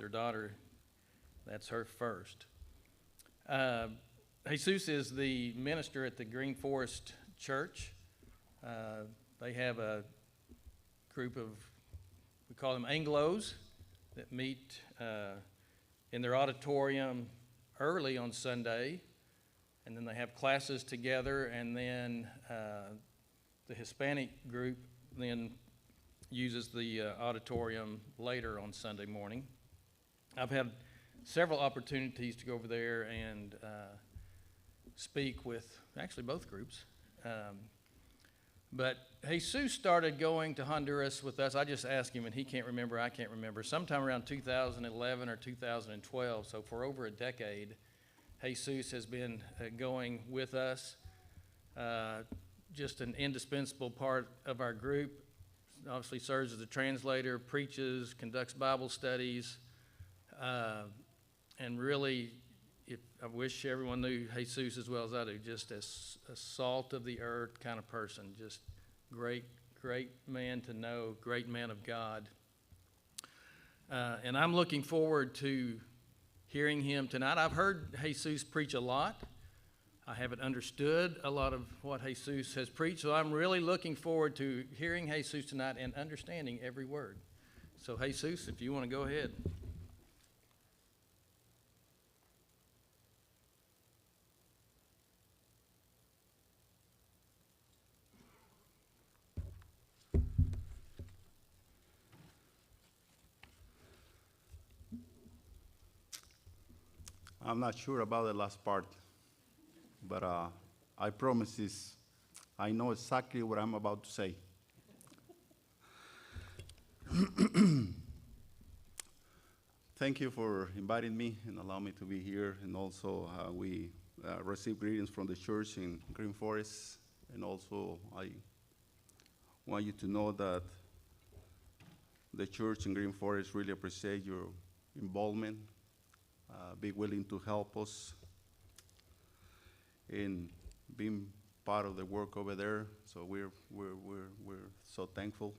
their daughter, that's her first. Jesus is the minister at the Green Forest Church. They have a group of, we call them Anglos, that meet in their auditorium early on Sunday, and then they have classes together, and then the Hispanic group then uses the auditorium later on Sunday morning. I've had several opportunities to go over there and speak with actually both groups. But Jesus started going to Honduras with us. I just asked him, and he can't remember, I can't remember, sometime around 2011 or 2012. So for over a decade, Jesus has been going with us. Just an indispensable part of our group. Obviously serves as a translator, preaches, conducts Bible studies, and really, I wish everyone knew Jesus as well as I do, just as a salt of the earth kind of person, just great man to know, great man of God. And I'm looking forward to hearing him tonight. I've heard Jesus preach a lot. I haven't understood a lot of what Jesus has preached, so I'm really looking forward to hearing Jesus tonight and understanding every word. So Jesus, if you want to go ahead. I'm not sure about the last part, but I promise I know exactly what I'm about to say. Thank you for inviting me and allowing me to be here. And also, we receive greetings from the church in Green Forest. And also, I want you to know that the church in Green Forest really appreciate your involvement. Be willing to help us in being part of the work over there. So we're so thankful.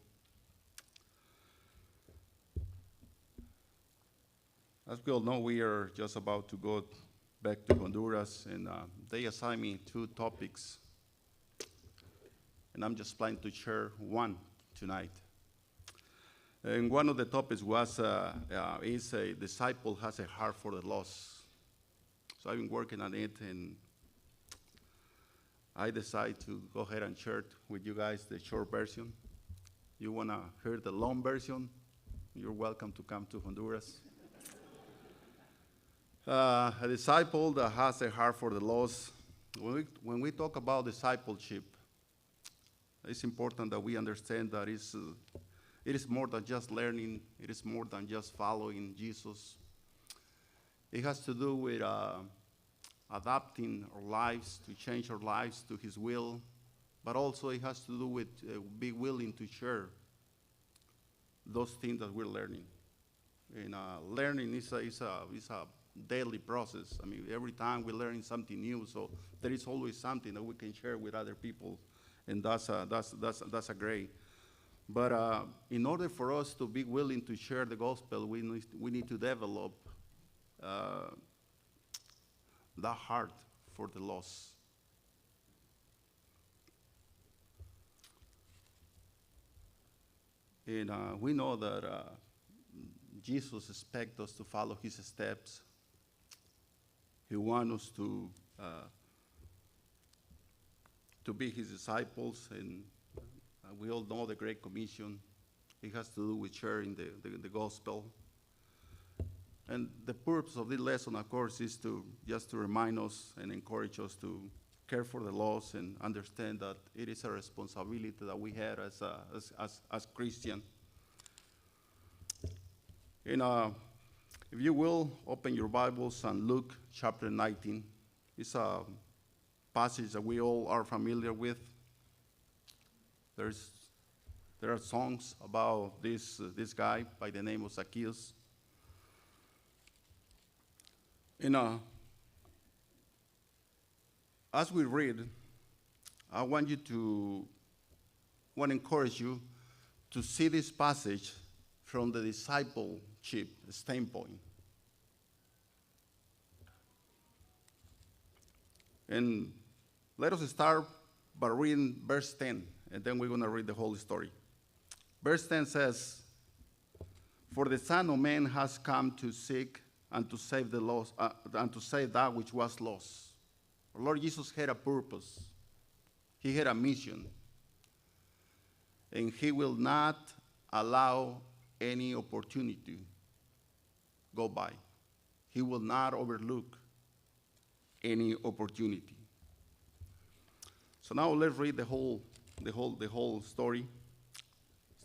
As we all know, we are just about to go back to Honduras, and they assigned me 2 topics, and I'm just planning to share one tonight. And one of the topics was, is a disciple has a heart for the lost. So I've been working on it, and I decided to go ahead and share it with you guys the short version. You want to hear the long version? You're welcome to come to Honduras. A disciple that has a heart for the lost. When we talk about discipleship, it's important that we understand that it is more than just learning. It is more than just following Jesus. It has to do with adapting our lives, to change our lives to his will, but also it has to do with be willing to share those things that we're learning. And learning is a daily process. I mean, every time we're learning something new, so there is always something that we can share with other people, and that's a great. But in order for us to be willing to share the gospel, we need to develop the heart for the lost. And we know that Jesus expects us to follow his steps. He wants us to be his disciples, and we all know the Great Commission. It has to do with sharing the gospel. And the purpose of this lesson, of course, is just to remind us and encourage us to care for the lost and understand that it is a responsibility that we have as Christians. And if you will, open your Bibles and Luke chapter 19. It's a passage that we all are familiar with. There are songs about this guy by the name of Zacchaeus. And as we read, I want to encourage you to see this passage from the disciple standpoint. And let us start by reading verse 10, and then we're going to read the whole story. Verse 10 says, "For the Son of Man has come to seek and to save and to save that which was lost." Our Lord Jesus had a purpose. He had a mission. And he will not allow any opportunity go by. He will not overlook any opportunity. So now let's read the whole story,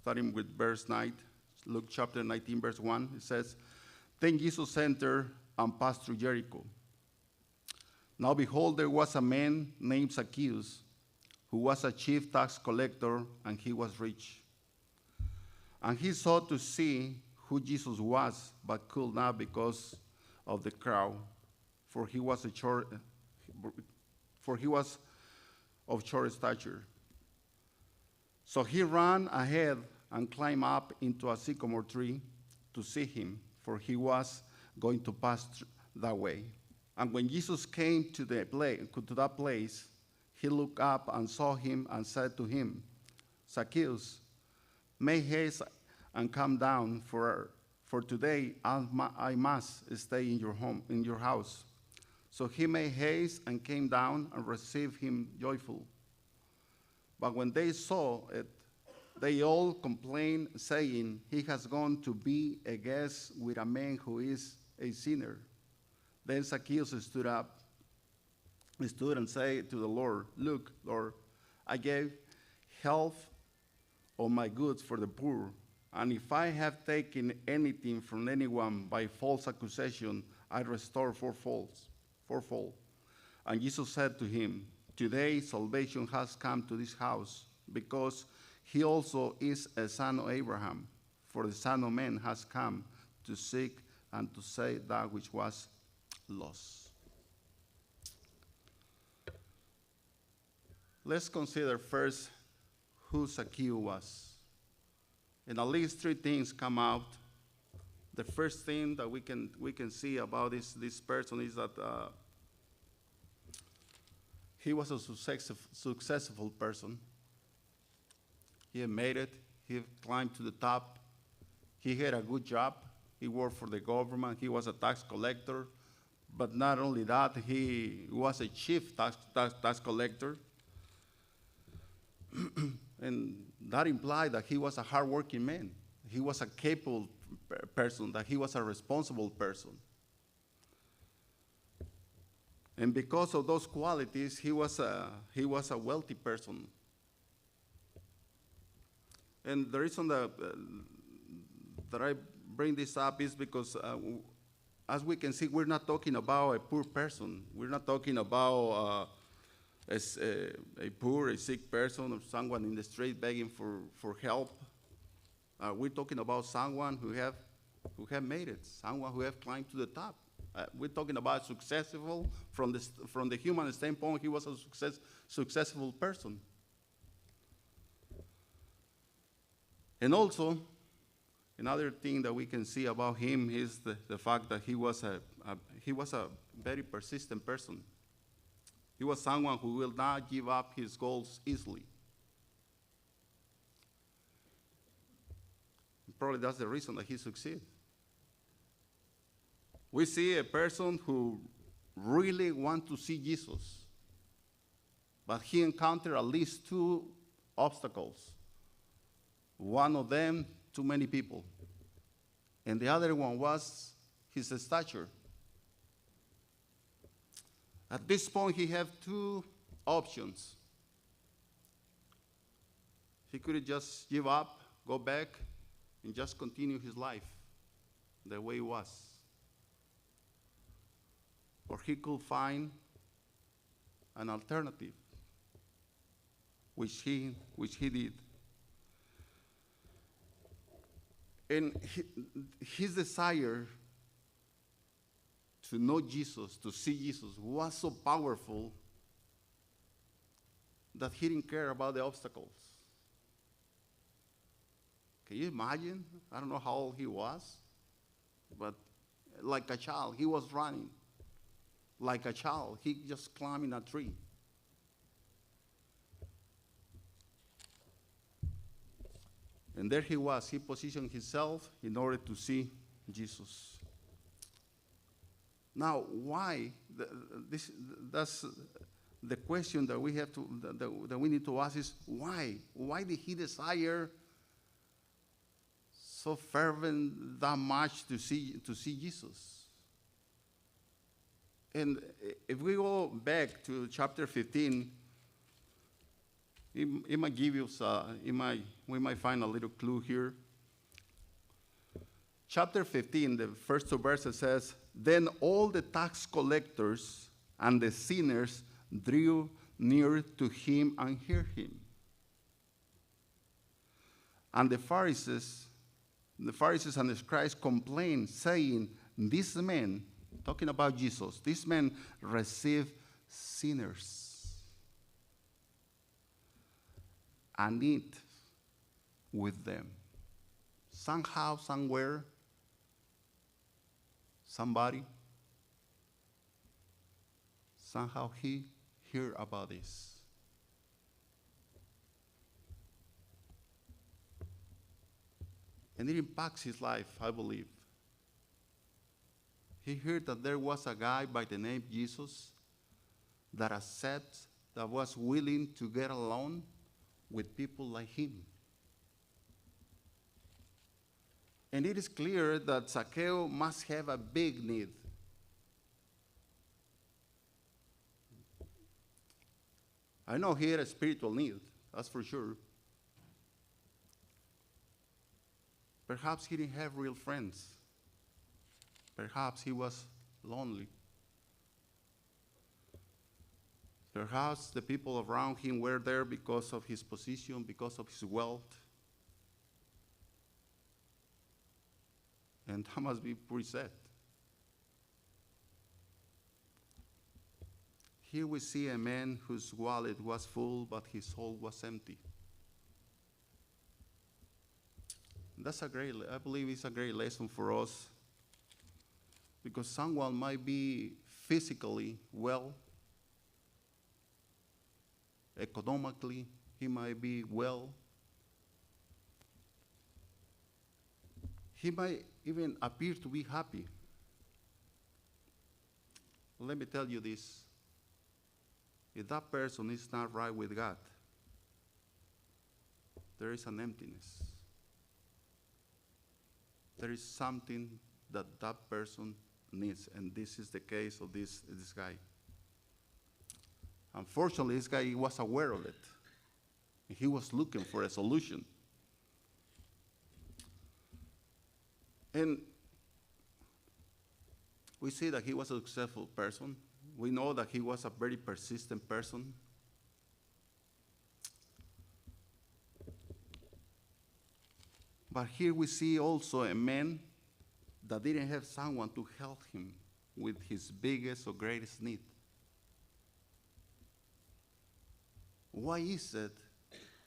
starting with verse 9. Luke chapter 19, verse 1. It says, "Then Jesus entered and passed through Jericho. Now behold, there was a man named Zacchaeus, who was a chief tax collector, and he was rich. And he sought to see who Jesus was, but could not because of the crowd, for he was of short stature. So he ran ahead and climbed up into a sycamore tree to see him, for he was going to pass that way. And when Jesus came to that place, he looked up and saw him and said to him, 'Zacchaeus, make haste and come down, for today I must stay in your house.' So he made haste and came down and received him joyful. But when they saw it, they all complained, saying, 'He has gone to be a guest with a man who is a sinner.' Then Zacchaeus stood and said to the Lord, 'Look, Lord, I gave half of my goods for the poor, and if I have taken anything from anyone by false accusation, I restore fourfold.' And Jesus said to him, 'Today salvation has come to this house, because he also is a son of Abraham. For the Son of Man has come to seek and to save that which was lost.'" Let's consider first who Zacchaeus was. And at least three things come out. The first thing that we can see about this person is that he was a successful person. He had made it. He climbed to the top. He had a good job. He worked for the government. He was a tax collector. But not only that, he was a chief tax collector. And that implied that he was a hardworking man. He was a capable person, that he was a responsible person. And because of those qualities, he was a wealthy person. And the reason that I bring this up is because, as we can see, we're not talking about a poor person. We're not talking about a sick person, or someone in the street begging for help. We're talking about someone who have made it, someone who have climbed to the top. We're talking about successful from the human standpoint. He was a successful person. And also, another thing that we can see about him is the fact that he was a very persistent person. He was someone who will not give up his goals easily. Probably that's the reason that he succeeded. We see a person who really wants to see Jesus, but he encountered at least two obstacles. One of them, too many people. And the other one was his stature. At this point, he had two options. He could just give up, go back, and just continue his life the way it was. Or he could find an alternative, which he did. And his desire to know Jesus, to see Jesus, was so powerful that he didn't care about the obstacles. Can you imagine? I don't know how old he was. but like a child, he was running. Like a child, he just climbing a tree. And there he was. He positioned himself in order to see Jesus. Now, why? That's the question that we have to that we need to ask is why? Why did he desire so fervent that much to see Jesus? And if we go back to chapter 15, it might give us, we might find a little clue here. Chapter 15, the first two verses says, "Then all the tax collectors and the sinners drew near to him and heard him. And the Pharisees and the scribes complained, saying, these men," talking about Jesus, "these men receive sinners and eat with them." Somehow, somewhere, somebody, somehow he heard about this. And it impacts his life, I believe. He heard that there was a guy by the name Jesus that was willing to get along with people like him. And it is clear that Zacchaeus must have a big need. I know he had a spiritual need, that's for sure. Perhaps he didn't have real friends. Perhaps he was lonely. Perhaps the people around him were there because of his position, because of his wealth. And that must be pretty sad. Here we see a man whose wallet was full, but his soul was empty. That's I believe it's a great lesson for us, because someone might be physically well, economically, he might be well. He might even appear to be happy. Let me tell you this. If that person is not right with God, there is an emptiness. There is something that that person needs, and this is the case of this guy. Unfortunately, this guy was aware of it. He was looking for a solution. And we see that he was a successful person. We know that he was a very persistent person. But here we see also a man that didn't have someone to help him with his biggest or greatest need. Why is it?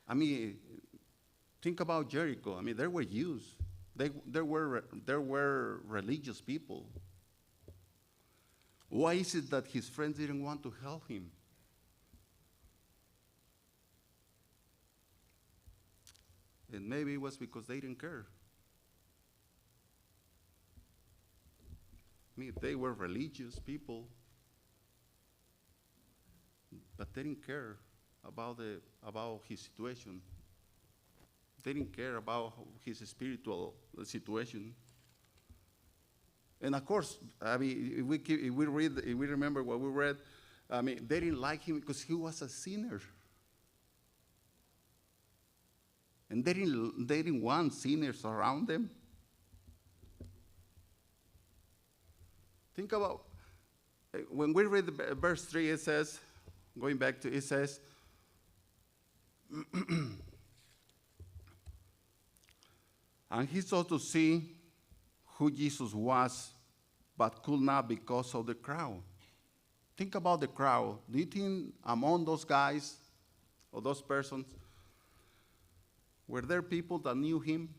I mean, think about Jericho. I mean, there were Jews. There were religious people. Why is it that his friends didn't want to help him? And maybe it was because they didn't care. I mean, they were religious people, but they didn't care about his situation. They didn't care about his spiritual situation. And of course, I mean, if we remember what we read, I mean, they didn't like him because he was a sinner. And they didn't want sinners around them. Think about, when we read verse 3, it says, going back to, it says, and he sought to see who Jesus was, but could not because of the crowd. Think about the crowd. Do you think among those guys or those persons, were there people that knew him?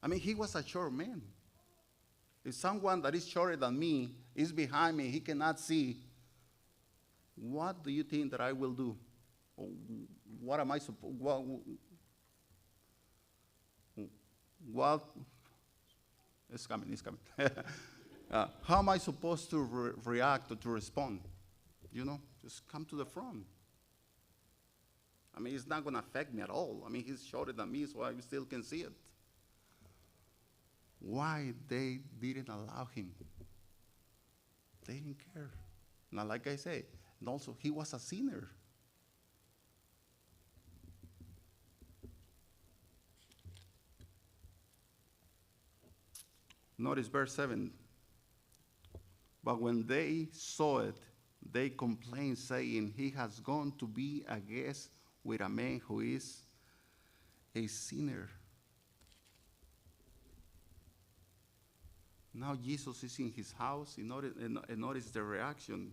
I mean, he was a short man. If someone that is shorter than me is behind me, he cannot see, what do you think that I will do? Or what am I supposed, what, it's coming, it's coming. How am I supposed to react or to respond? You know, just come to the front. I mean, it's not going to affect me at all. I mean, he's shorter than me, so I still can see it. Why they didn't allow him? They didn't care. Now, like I say, and also he was a sinner. Notice verse 7. But when they saw it, they complained, saying, he has gone to be a guest with a man who is a sinner. Now Jesus is in his house, and notice the reaction.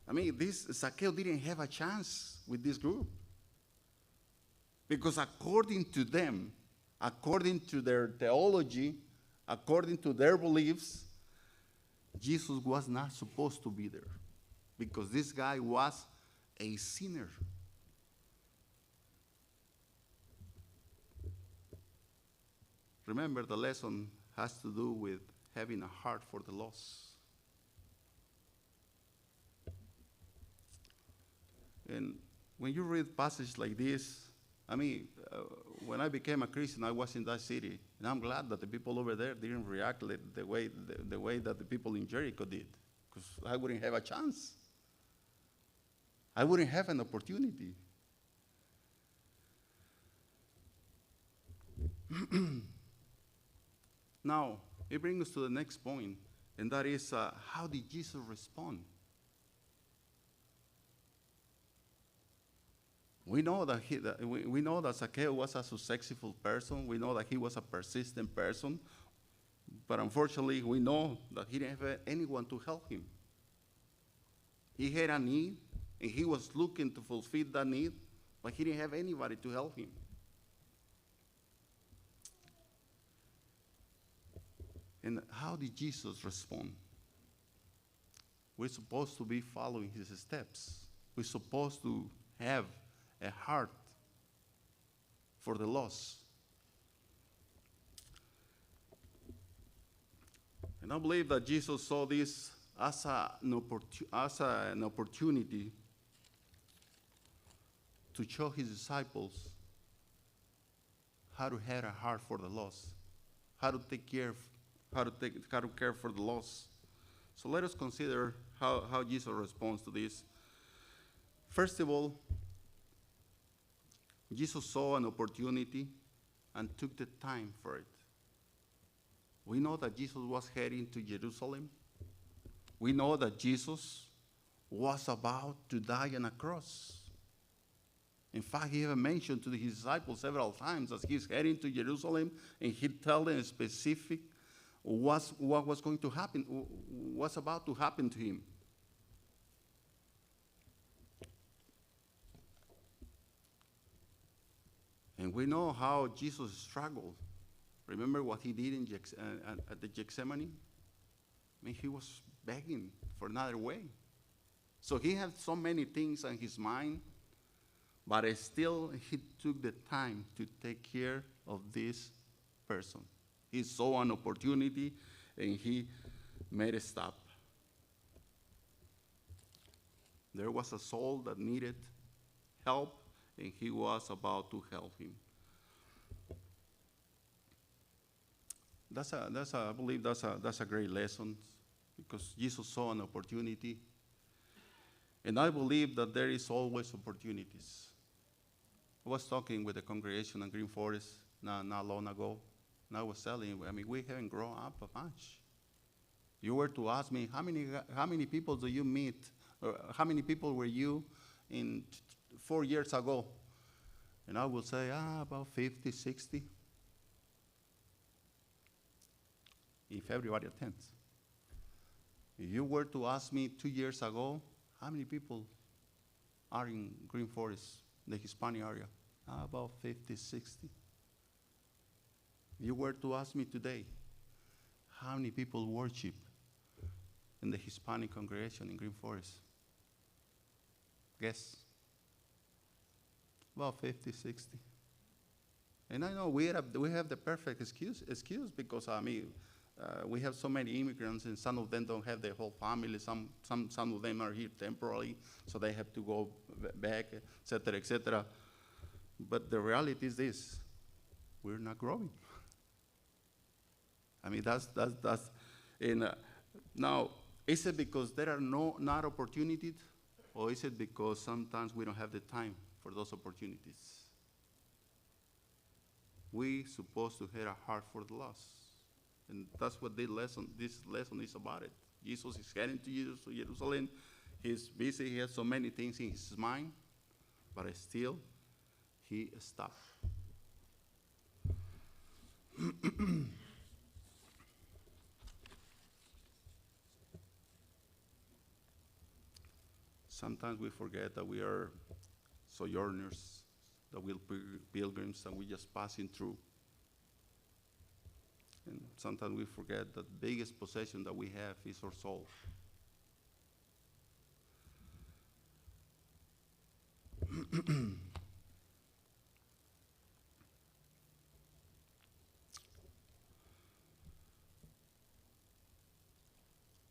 I mean, this Zacchaeus didn't have a chance with this group. Because according to them, according to their theology, according to their beliefs, Jesus was not supposed to be there. Because this guy was a sinner. Remember, the lesson has to do with having a heart for the lost. And when you read passages like this, I mean, when I became a Christian, I was in that city, and I'm glad that the people over there didn't react the way that the people in Jericho did, because I wouldn't have a chance. I wouldn't have an opportunity. Now, it brings us to the next point, and that is, how did Jesus respond? We know that we know that Zacchaeus was a successful person. We know that he was a persistent person. But unfortunately, we know that he didn't have anyone to help him. He had a need, and he was looking to fulfill that need, but he didn't have anybody to help him. And how did Jesus respond? We're supposed to be following his steps. We're supposed to have a heart for the lost. And I believe that Jesus saw this as an opportunity to show his disciples how to have a heart for the lost, how to care for the lost. So let us consider how Jesus responds to this. First of all, Jesus saw an opportunity and took the time for it. We know that Jesus was heading to Jerusalem. We know that Jesus was about to die on a cross. In fact, he even mentioned to his disciples several times as he's heading to Jerusalem, and he told them specific what was going to happen, what's about to happen to him. And we know how Jesus struggled. Remember what he did at the Gethsemane? I mean, he was begging for another way. So he had so many things on his mind, but still he took the time to take care of this person. He saw an opportunity, and he made a stop. There was a soul that needed help, and he was about to help him. I believe that's a great lesson, because Jesus saw an opportunity, and I believe that there is always opportunities. I was talking with the congregation in Green Forest not long ago, and I was telling you, I mean, we haven't grown up much. You were to ask me, how many people do you meet, or how many people were you in 4 years ago? And I would say, about 50, 60. If everybody attends. If you were to ask me 2 years ago, how many people are in Green Forest, the Hispanic area? About 50, 60. If you were to ask me today, how many people worship in the Hispanic congregation in Green Forest? Guess. About 50, 60. And I know we have the perfect excuse because, we have so many immigrants, and some of them don't have their whole family. Some of them are here temporarily, so they have to go back, et cetera, et cetera. But the reality is this: we're not growing. I mean, that's. And now, is it because there are not opportunities, or is it because sometimes we don't have the time for those opportunities? We supposed to have a heart for the lost. And that's what this lesson is about it. Jesus is heading to Jerusalem. He's busy. He has so many things in his mind, but still, he stopped. Sometimes we forget that we are sojourners, that we're pilgrims, and we're just passing through. And sometimes we forget that the biggest possession that we have is our soul.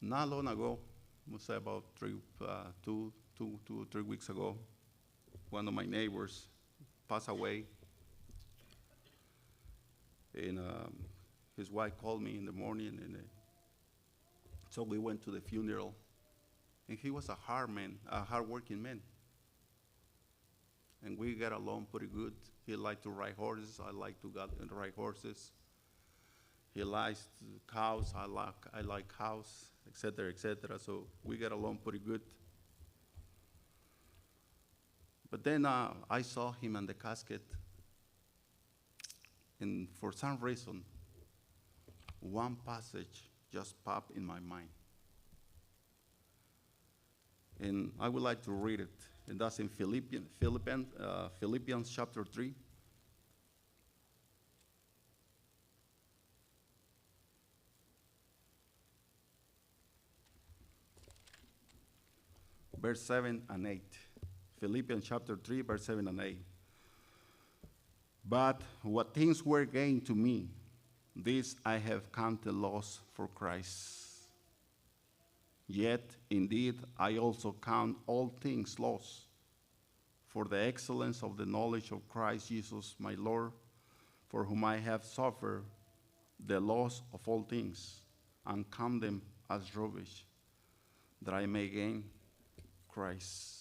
Not long ago, I say about 2 or 3 weeks ago, one of my neighbors passed away. And his wife called me in the morning, and so we went to the funeral. And he was a hard-working man. And we got along pretty good. He liked to ride horses. I like to ride horses. He likes cows. I like cows, et cetera, et cetera. So we got along pretty good. But then I saw him in the casket. And for some reason, one passage just popped in my mind. And I would like to read it. And that's in Philippians chapter 3. Verse 7 and 8. Philippians chapter 3, verse 7 and 8. But what things were gained to me, this I have counted loss for Christ. Yet, indeed, I also count all things loss for the excellence of the knowledge of Christ Jesus my Lord, for whom I have suffered the loss of all things, and count them as rubbish, that I may gain Christ.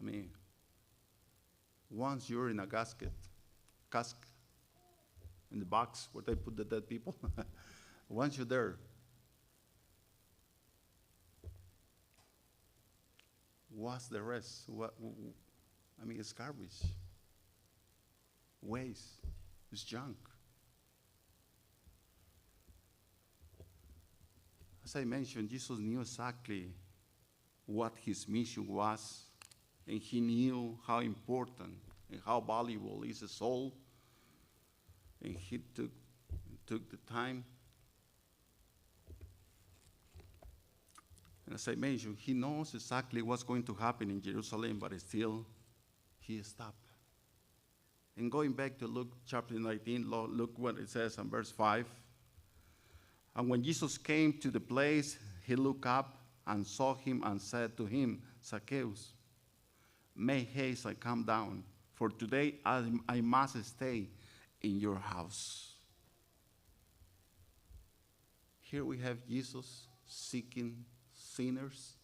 I mean, once you're in a casket, in the box where they put the dead people, once you're there, what's the rest? It's garbage, waste, it's junk. As I mentioned, Jesus knew exactly what his mission was, and he knew how important and how valuable is a soul, and he took the time. And as I mentioned, he knows exactly what's going to happen in Jerusalem, but still, he stopped. And going back to Luke chapter 19, look what it says in verse 5. And when Jesus came to the place, he looked up and saw him and said to him, Zacchaeus, make haste and come down, for today I must stay in your house. Here we have Jesus seeking sinners,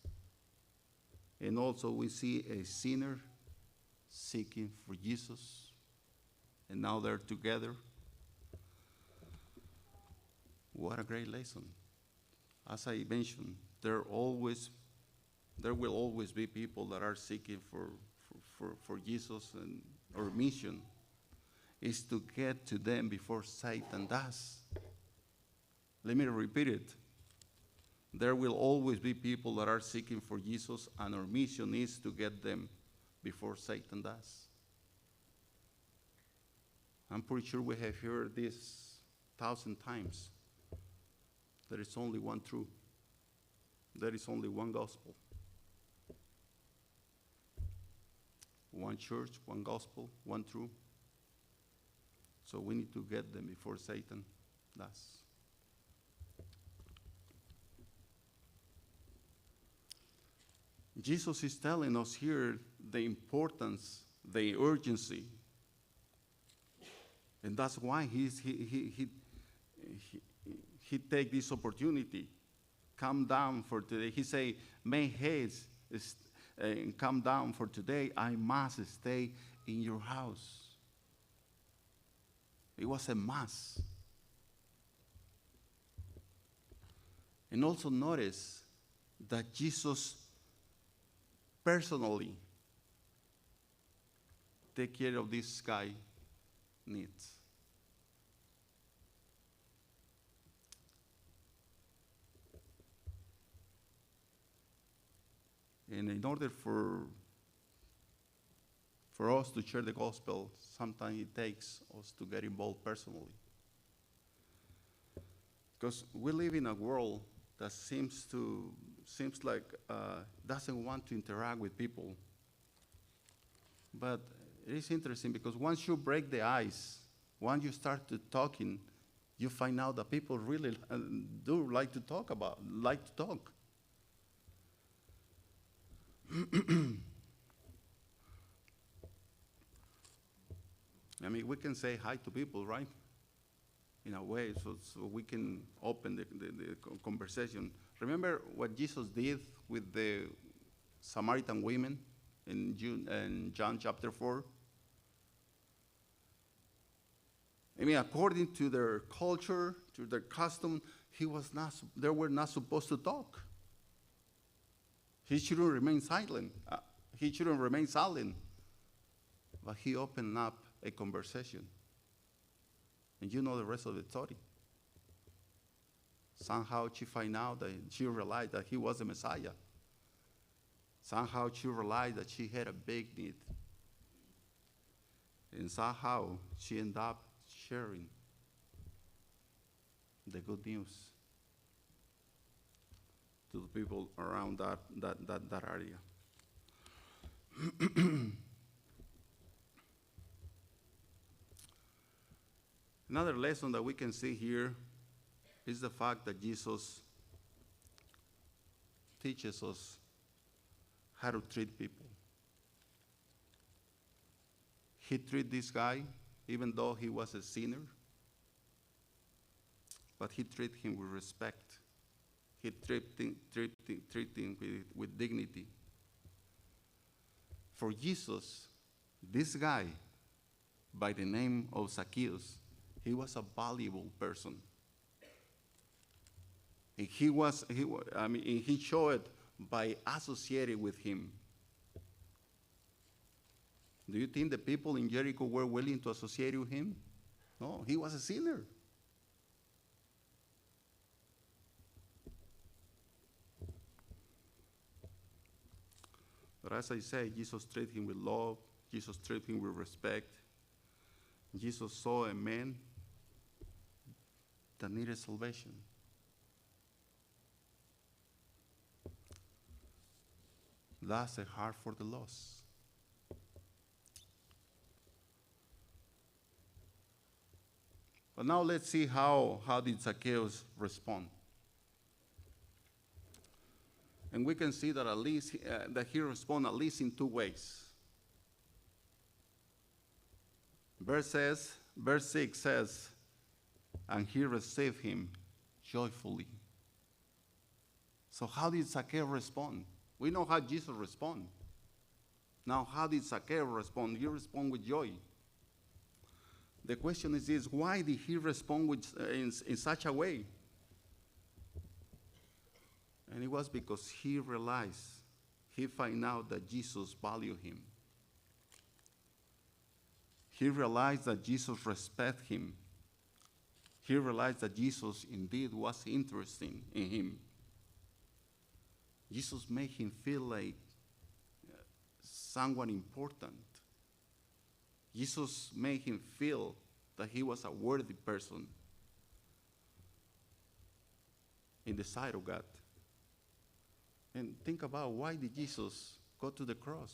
and also we see a sinner seeking for Jesus, and now they're together. What a great lesson. As I mentioned, there will always be people that are seeking for Jesus, and our mission is to get to them before Satan does. Let me repeat it. There will always be people that are seeking for Jesus, and our mission is to get them before Satan does. I'm pretty sure we have heard this 1,000 times. There is only one truth. There is only one gospel. One church, one gospel, one truth. So we need to get them before Satan does. Jesus is telling us here the importance, the urgency. And that's why he take this opportunity. Come down for today. He say, make haste and come down for today. I must stay in your house. It was a must. And also notice that Jesus personally take care of this guy needs. And in order for us to share the gospel, sometimes it takes us to get involved personally. Because we live in a world that seems like doesn't want to interact with people. But it is interesting because once you break the ice, once you start to talking, you find out that people really do like to talk. I mean, we can say hi to people, right? In a way, so we can open the conversation. Remember what Jesus did with the Samaritan women in John chapter 4? I mean, according to their culture, to their custom, they were not supposed to talk. He shouldn't remain silent. But he opened up a conversation. And you know the rest of the story. Somehow she realized that he was the Messiah. Somehow she realized that she had a big need. And somehow she ended up sharing the good news to the people around that area. Another lesson that we can see here is the fact that Jesus teaches us how to treat people. He treated this guy, even though he was a sinner, but he treated him with respect. He treated him with dignity. For Jesus, this guy, by the name of Zacchaeus, he was a valuable person. And he showed it by associating with him. Do you think the people in Jericho were willing to associate with him? No, he was a sinner. But as I say, Jesus treated him with love. Jesus treated him with respect. Jesus saw a man that needed salvation. That's a heart for the lost. But now let's see how did Zacchaeus respond. And we can see that at least that he responded at least in two ways. Verse 6 says, and he received him joyfully. So how did Zacchaeus respond? We know how Jesus responded. Now, how did Zacchaeus respond? He responded with joy. The question is this: why did he respond in such a way? And it was because he found out that Jesus valued him. He realized that Jesus respected him. He realized that Jesus indeed was interested in him. Jesus made him feel like someone important. Jesus made him feel that he was a worthy person in the sight of God. And think about, why did Jesus go to the cross?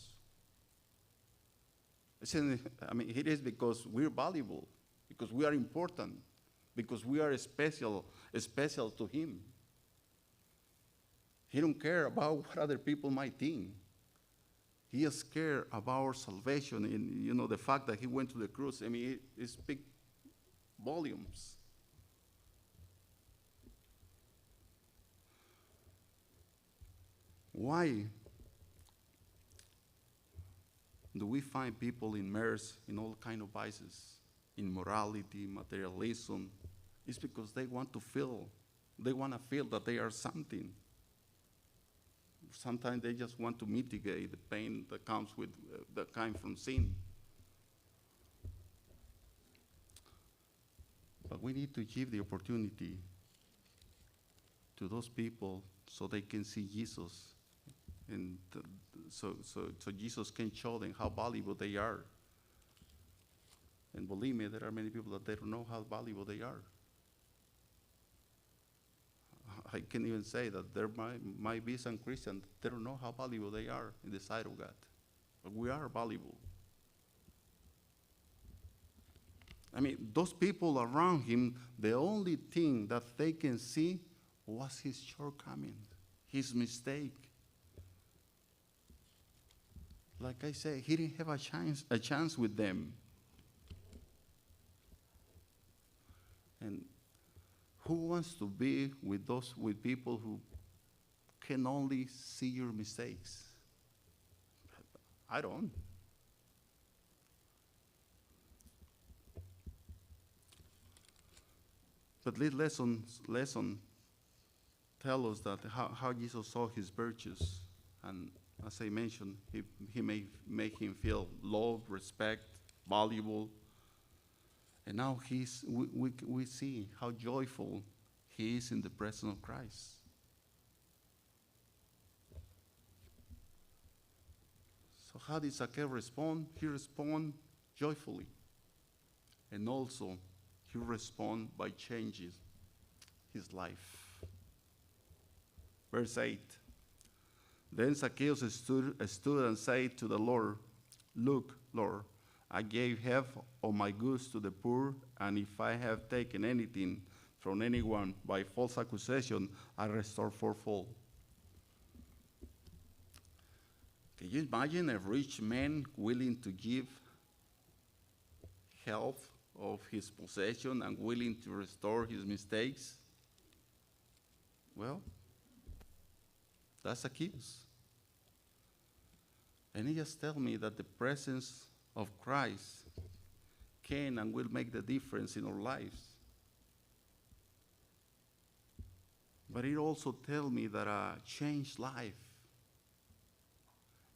It is because we're valuable, because we are important, because we are special to him. He don't care about what other people might think. He is scared about our salvation, and the fact that he went to the cross. It speaks volumes. Why do we find people immersed in all kind of vices, immorality, materialism? It's because they want to feel that they are something. Sometimes they just want to mitigate the pain that comes with that kind from sin. But we need to give the opportunity to those people so they can see Jesus, and so Jesus can show them how valuable they are. And believe me, there are many people that they don't know how valuable they are. I can even say that there might be some Christians that they don't know how valuable they are in the sight of God. But we are valuable. Those people around him, the only thing that they can see was his shortcoming, his mistake. Like I say, he didn't have a chance with them. And who wants to be with people who can only see your mistakes? I don't. But this lesson tell us that how Jesus saw his virtues, and as I mentioned, he may make him feel loved, respect, valuable. And now we see how joyful he is in the presence of Christ. So how did Zacchaeus respond? He responded joyfully. And also, he responded by changing his life. Verse 8. Then Zacchaeus stood and said to the Lord, "Look, Lord, I gave half of my goods to the poor, and if I have taken anything from anyone by false accusation, I restore fourfold." Can you imagine a rich man willing to give half of his possession and willing to restore his mistakes? Well, that's Zacchaeus. And he just tells me that the presence of Christ can and will make the difference in our lives. But it also tells me that a changed life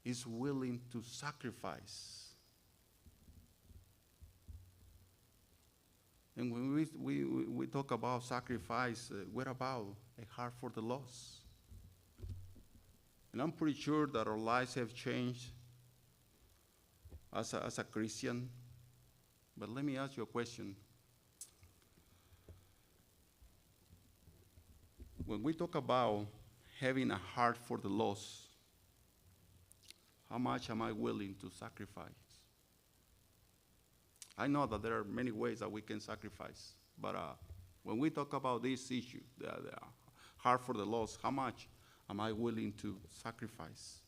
is willing to sacrifice. And when we talk about sacrifice, what about a heart for the lost? And I'm pretty sure that our lives have changed as a Christian. But let me ask you a question. When we talk about having a heart for the lost, how much am I willing to sacrifice? I know that there are many ways that we can sacrifice, but when we talk about this issue, the heart for the lost, how much am I willing to sacrifice?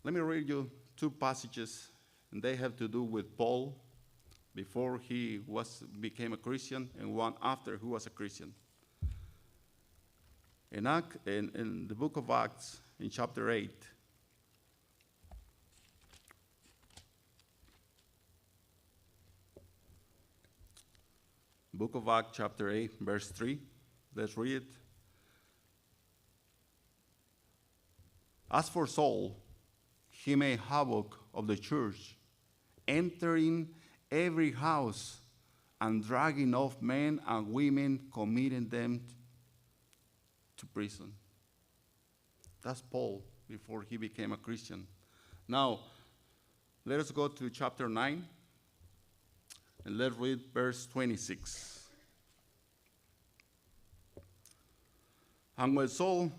Let me read you two passages, and they have to do with Paul before he became a Christian, and one after he was a Christian. In the book of Acts, in chapter 8, book of Acts, chapter 8, verse 3, let's read it. As for Saul, he made havoc of the church, entering every house and dragging off men and women, committing them to prison. That's Paul before he became a Christian. Now, let us go to chapter 9, And let's read verse 26. And when Saul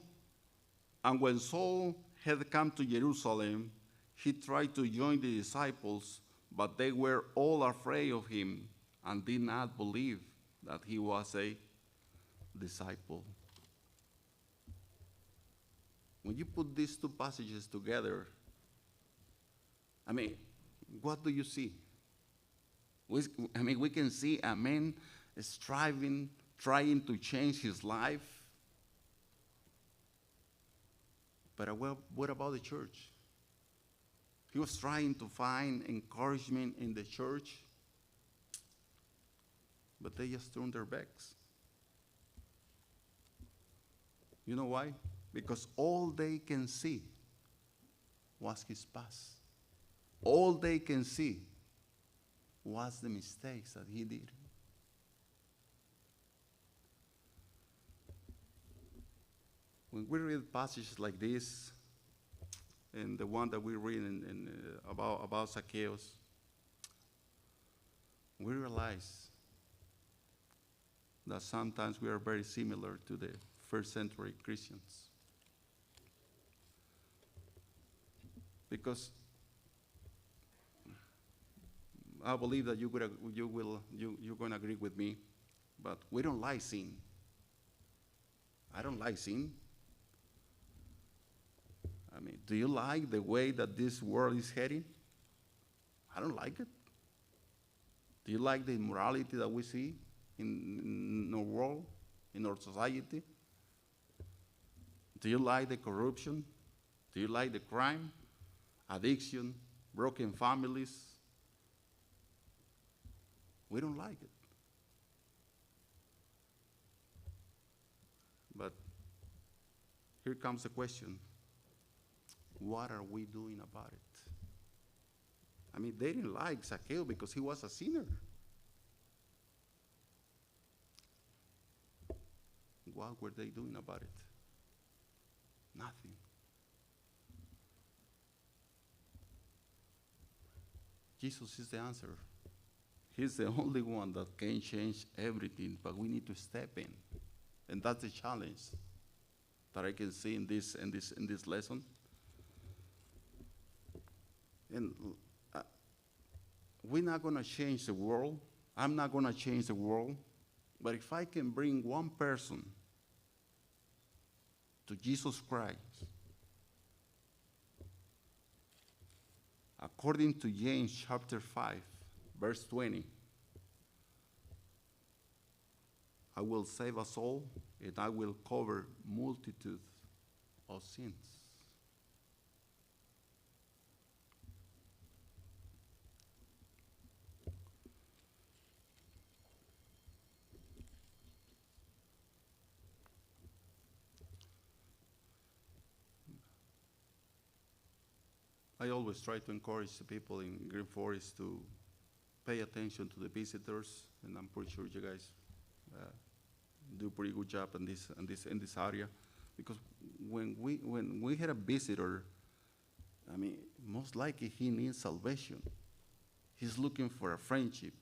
had come to Jerusalem, he tried to join the disciples, but they were all afraid of him and did not believe that he was a disciple. When you put these two passages together, I mean, what do you see? We can see a man striving, trying to change his life. But what about the church? He was trying to find encouragement in the church, but they just turned their backs. You know why? Because all they can see was his past. All they can see was the mistakes that he did. When we read passages like this, and the one that we read about Zacchaeus, we realize that sometimes we are very similar to the first century Christians. Because I believe that you're going to agree with me, but we don't like sin. I don't like sin. I mean, do you like the way that this world is heading? I don't like it. Do you like the immorality that we see in our world, in our society? Do you like the corruption? Do you like the crime, addiction, broken families? We don't like it. But here comes the question. What are we doing about it? I mean, they didn't like Zacchaeus because he was a sinner. What were they doing about it? Nothing. Jesus is the answer. He's the only one that can change everything, but we need to step in. And that's the challenge that I can see in this lesson. And we're not going to change the world. I'm not going to change the world. But if I can bring one person to Jesus Christ, according to James chapter 5, verse 20, I will save us all, and I will cover multitude of sins. I always try to encourage the people in Green Forest to pay attention to the visitors, and I'm pretty sure you guys do a pretty good job in this area, because when we had a visitor, I mean, most likely he needs salvation. He's looking for a friendship.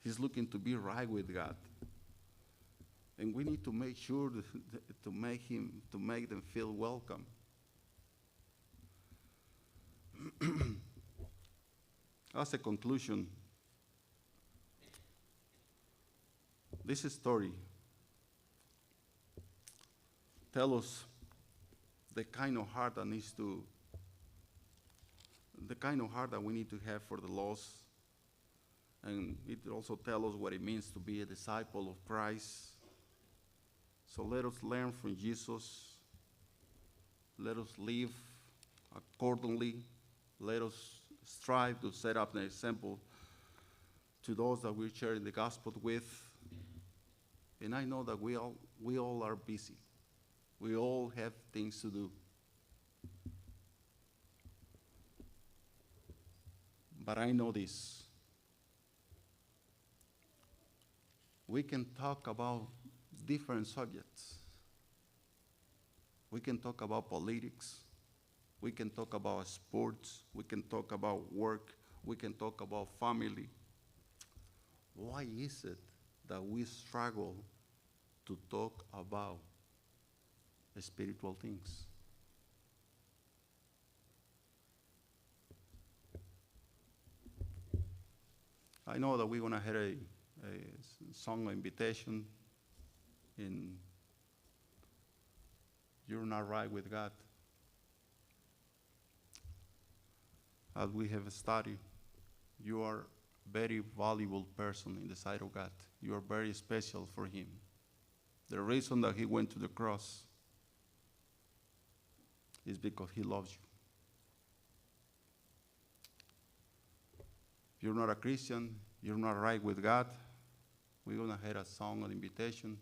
He's looking to be right with God, and we need to make sure to make them feel welcome. As a conclusion, this story tells us the kind of heart that we need to have for the lost, and it also tells us what it means to be a disciple of Christ. So let us learn from Jesus. Let us live accordingly. Let us strive to set up an example to those that we're sharing the gospel with. And I know that we all are busy. We all have things to do. But I know this. We can talk about different subjects. We can talk about politics. We can talk about sports. We can talk about work. We can talk about family. why is it that we struggle to talk about spiritual things? I know that we're going to have a song invitation in You're Not Right with God. As we have studied, you are a very valuable person in the sight of God. You are very special for Him. The reason that He went to the cross is because He loves you. If you're not a Christian, you're not right with God, we're going to have a song, an invitation.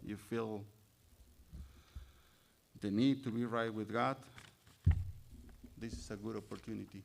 You feel the need to be right with God, this is a good opportunity.